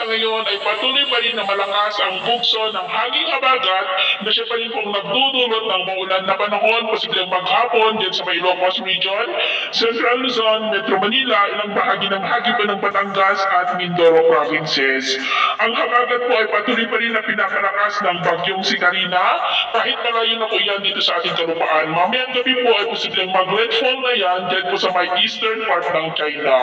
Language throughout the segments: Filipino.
ngayon ay patuloy pa rin na malakas ang bugso ng hanging habagat na siya pa rin pong nagdudulot ng maulan na panahon, posibleng maghapon dyan sa may Ilocos Region, Central Luzon, Metro Manila, ilang bahagi ng pa ng Batangas at Mindoro provinces. Ang habagat po ay patuloy pa rin na pinakalakas ng bagyong si Karina, kahit malayo na po yan dito sa ating kalupaan. Mamayang gabi po ay posibleng mag-landfall na yan dyan po sa may eastern part ng China.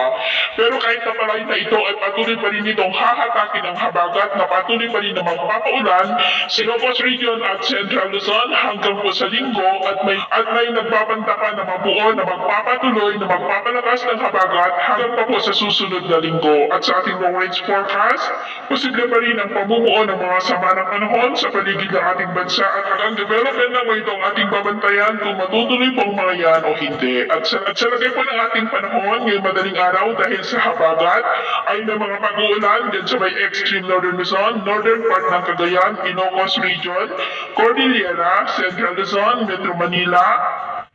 Pero kahit na malayo na ito ay patuloy pa rin itong hahatakin ng habagat na patuloy pa rin na magpapaulan sa Ilocos Region at Central Luzon hanggang po sa linggo at may nagbabanta pa na mabuo na magpapatuloy na magpapalakas ng habagat hanggang pa po sa susunod na linggo. At sa ating long range forecast, posible pa rin ang pamumuo ng mga sama ng panahon sa paligid ng ating bansa at hanggang development na ito ang ating babantayan kung matutuloy po ang mga yan o hindi. At sa lagay po ng ating panahon ngayong madaling araw dahil sa habagat ay may mga pag-uulan dyan sa may extreme northern Luzon, northern part ng Cagayan, Ilocos Region, Cordillera, Central Luzon, Metro Manila,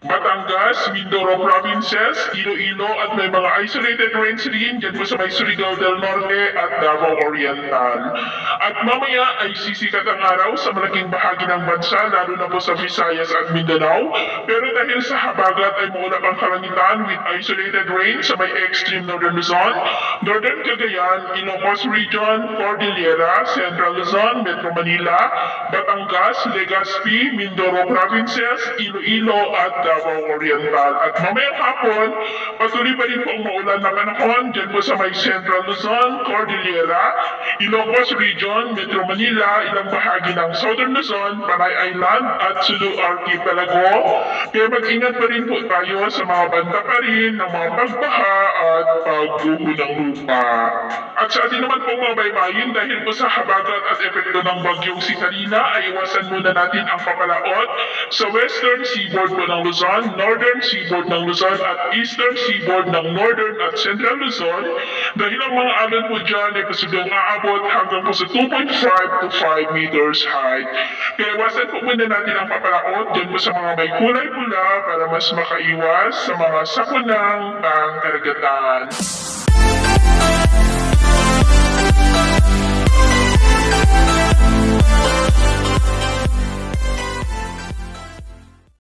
Batangas, Mindoro provinces, Iloilo at may mga isolated rains rin dyan po sa may Surigao del Norte at Davao Oriental. At mamaya ay sisikat ang araw sa malaking bahagi ng bansa lalo na po sa Visayas at Mindanao. Pero dahil sa habagat ay maulap ang kalangitan with isolated rain sa may extreme northern Luzon, northern Cagayan, Ilocos Region, Cordillera, Central Luzon, Metro Manila, Batangas, Legazpi, Mindoro provinces, Iloilo at Davao Oriental. At mamayang hapon, patuloy pa rin po ang maulan na panahon dyan po sa may Central Luzon, Cordillera, Ilocos Region, Metro Manila, ilang bahagi ng Southern Luzon, Panay Island at Sulu Archipelago. Kaya mag-ingat pa rin po tayo sa mga banta pa rin ng mga pagbaha at pagguho ng lupa. At sa atin naman pong mga baybayin, dahil po sa habagat at epekto ng bagyong si Karina, ay iwasan muna natin ang papalaot sa western seaboard po ng Luzon, northern seaboard ng Luzon at eastern seaboard ng northern at central Luzon dahil ang mga alon po dyan ay posibleng aabot hanggang po sa 2.5 to 5 meters height. Kaya iwasan po muna natin ang papalaot dyan po sa mga may kulay pula para mas makaiwas sa mga sakunang pangkaragatan.